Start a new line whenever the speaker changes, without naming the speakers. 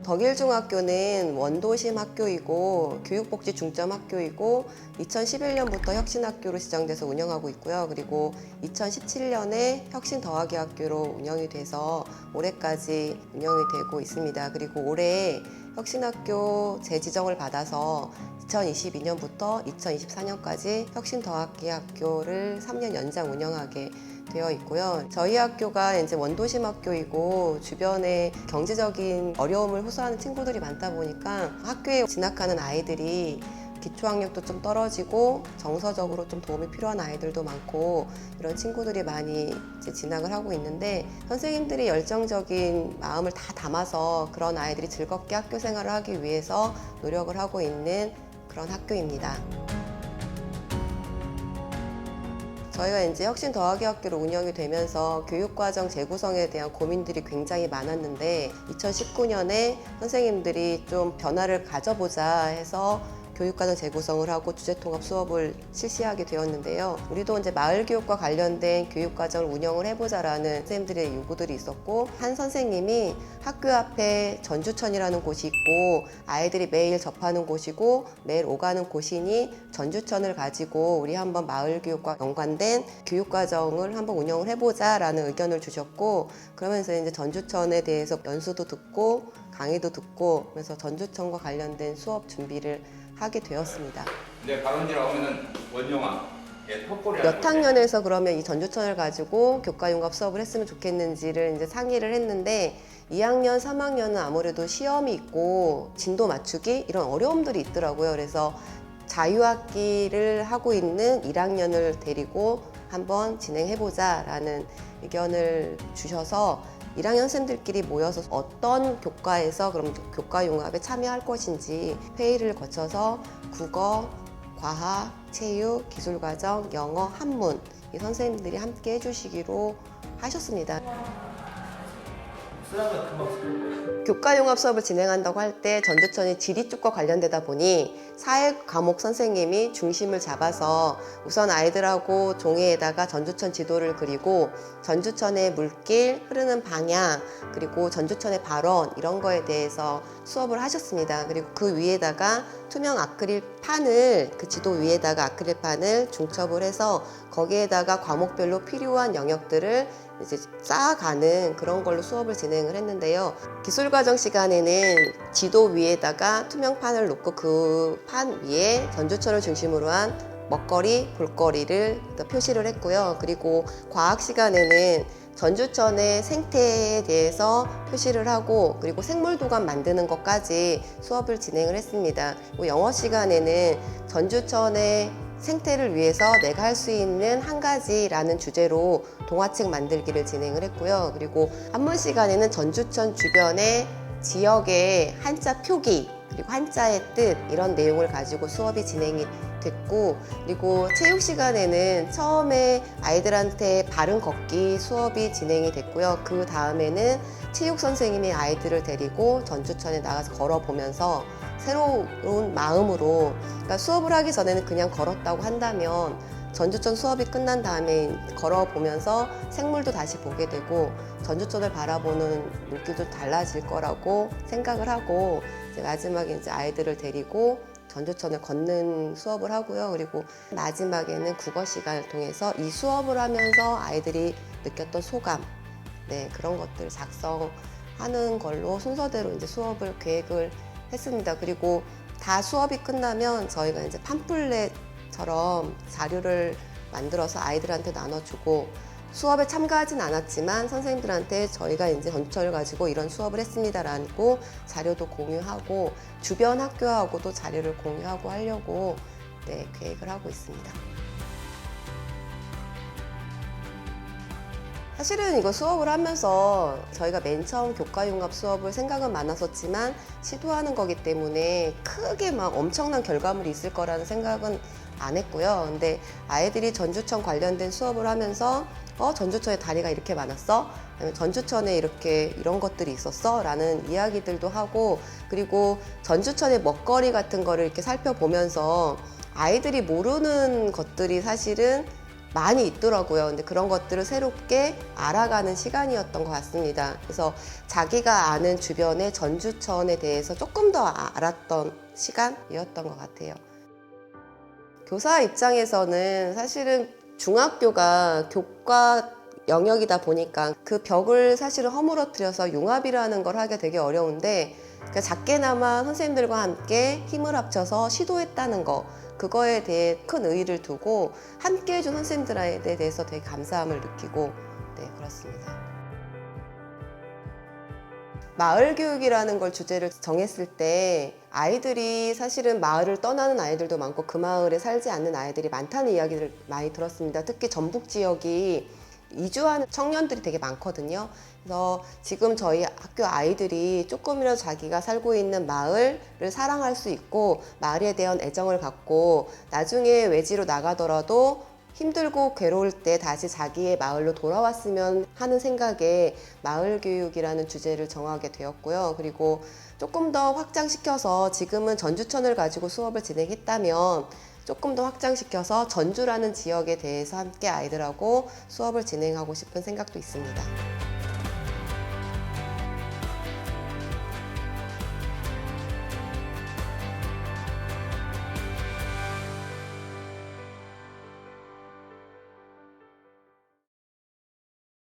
덕일중학교는 원도심 학교이고 교육복지 중점 학교이고 2011년부터 혁신학교로 지정돼서 운영하고 있고요. 그리고 2017년에 혁신더하기학교로 운영이 돼서 올해까지 운영이 되고 있습니다. 그리고 올해 혁신학교 재지정을 받아서 2022년부터 2024년까지 혁신더하기학교를 3년 연장 운영하게 되어 있고요. 저희 학교가 이제 원도심 학교이고 주변에 경제적인 어려움을 호소하는 친구들이 많다 보니까 학교에 진학하는 아이들이 기초학력도 좀 떨어지고 정서적으로 좀 도움이 필요한 아이들도 많고 이런 친구들이 많이 이제 진학을 하고 있는데 선생님들이 열정적인 마음을 다 담아서 그런 아이들이 즐겁게 학교 생활을 하기 위해서 노력을 하고 있는 그런 학교입니다. 저희가 이제 혁신 더하기 학교로 운영이 되면서 교육과정 재구성에 대한 고민들이 굉장히 많았는데 2019년에 선생님들이 좀 변화를 가져보자 해서 교육과정 재구성을 하고 주제통합 수업을 실시하게 되었는데요. 우리도 이제 마을교육과 관련된 교육과정을 운영을 해보자라는 선생님들의 요구들이 있었고, 한 선생님이 학교 앞에 전주천이라는 곳이 있고 아이들이 매일 접하는 곳이고 매일 오가는 곳이니 전주천을 가지고 우리 한번 마을교육과 연관된 교육과정을 한번 운영을 해보자라는 의견을 주셨고, 그러면서 이제 전주천에 대해서 연수도 듣고 강의도 듣고 그래서 전주천과 관련된 수업 준비를 하게 되었습니다.
네, 발원지라고 하면은 원용왕,
몇 학년에서 그러면 이 전주천을 가지고 교과융합 수업을 했으면 좋겠는지를 이제 상의를 했는데 2학년, 3학년은 아무래도 시험이 있고 진도 맞추기 이런 어려움들이 있더라고요. 그래서 자유학기를 하고 있는 1학년을 데리고 한번 진행해보자라는 의견을 주셔서 1학년 선생님들끼리 모여서 어떤 교과에서 그럼 교과융합에 참여할 것인지 회의를 거쳐서 국어, 과학, 체육, 기술과정, 영어, 한문 이 선생님들이 함께 해주시기로 하셨습니다. 교과융합 수업을 진행한다고 할 때 전주천이 지리 쪽과 관련되다 보니 사회 과목 선생님이 중심을 잡아서 우선 아이들하고 종이에다가 전주천 지도를 그리고 전주천의 물길, 흐르는 방향, 그리고 전주천의 발원 이런 거에 대해서 수업을 하셨습니다. 그리고 그 위에다가 투명 아크릴판을 그 지도 위에다가 아크릴판을 중첩을 해서 거기에다가 과목별로 필요한 영역들을 이제 쌓아가는 그런 걸로 수업을 진행을 했는데요. 기술과정 시간에는 지도 위에다가 투명판을 놓고 그 판 위에 전주천을 중심으로 한 먹거리, 볼거리를 표시를 했고요. 그리고 과학 시간에는 전주천의 생태에 대해서 표시를 하고 그리고 생물도감 만드는 것까지 수업을 진행을 했습니다. 그리고 영어 시간에는 전주천의 생태를 위해서 내가 할 수 있는 한 가지라는 주제로 동화책 만들기를 진행을 했고요. 그리고 한문 시간에는 전주천 주변의 지역의 한자 표기 그리고 한자의 뜻 이런 내용을 가지고 수업이 진행이 됐고, 그리고 체육 시간에는 처음에 아이들한테 바른 걷기 수업이 진행이 됐고요. 그 다음에는 체육 선생님이 아이들을 데리고 전주천에 나가서 걸어보면서 새로운 마음으로, 그러니까 수업을 하기 전에는 그냥 걸었다고 한다면 전주천 수업이 끝난 다음에 걸어보면서 생물도 다시 보게 되고 전주천을 바라보는 눈길도 달라질 거라고 생각을 하고 이제 마지막에 이제 아이들을 데리고 전주천을 걷는 수업을 하고요. 그리고 마지막에는 국어 시간을 통해서 이 수업을 하면서 아이들이 느꼈던 소감, 네, 그런 것들 작성하는 걸로 순서대로 이제 수업을 계획을 했습니다. 그리고 다 수업이 끝나면 저희가 이제 팜플렛처럼 자료를 만들어서 아이들한테 나눠주고, 수업에 참가하진 않았지만 선생님들한테 저희가 이제 전주천을 가지고 이런 수업을 했습니다라고 자료도 공유하고 주변 학교하고도 자료를 공유하고 하려고 네, 계획을 하고 있습니다. 사실은 이거 수업을 하면서 저희가 맨 처음 교과융합 수업을 생각은 많았었지만 시도하는 거기 때문에 크게 막 엄청난 결과물이 있을 거라는 생각은 안 했고요. 근데 아이들이 전주천 관련된 수업을 하면서 전주천에 다리가 이렇게 많았어? 전주천에 이렇게 이런 것들이 있었어? 라는 이야기들도 하고, 그리고 전주천의 먹거리 같은 거를 이렇게 살펴보면서 아이들이 모르는 것들이 사실은 많이 있더라고요. 근데 그런 것들을 새롭게 알아가는 시간이었던 것 같습니다. 그래서 자기가 아는 주변의 전주천에 대해서 조금 더 알았던 시간이었던 것 같아요. 교사 입장에서는 사실은 중학교가 교과 영역이다 보니까 그 벽을 사실은 허물어뜨려서 융합이라는 걸 하기 되게 어려운데, 그러니까 작게나마 선생님들과 함께 힘을 합쳐서 시도했다는 거, 그거에 대해 큰 의의를 두고 함께 해준 선생님들에 대해서 되게 감사함을 느끼고, 네, 그렇습니다. 마을 교육이라는 걸 주제를 정했을 때 아이들이 사실은 마을을 떠나는 아이들도 많고 그 마을에 살지 않는 아이들이 많다는 이야기를 많이 들었습니다. 특히 전북 지역이 이주하는 청년들이 되게 많거든요. 그래서 지금 저희 학교 아이들이 조금이라도 자기가 살고 있는 마을을 사랑할 수 있고 마을에 대한 애정을 갖고 나중에 외지로 나가더라도 힘들고 괴로울 때 다시 자기의 마을로 돌아왔으면 하는 생각에 마을 교육이라는 주제를 정하게 되었고요. 그리고 조금 더 확장시켜서 지금은 전주천을 가지고 수업을 진행했다면 조금 더 확장시켜서 전주라는 지역에 대해서 함께 아이들하고 수업을 진행하고 싶은 생각도 있습니다.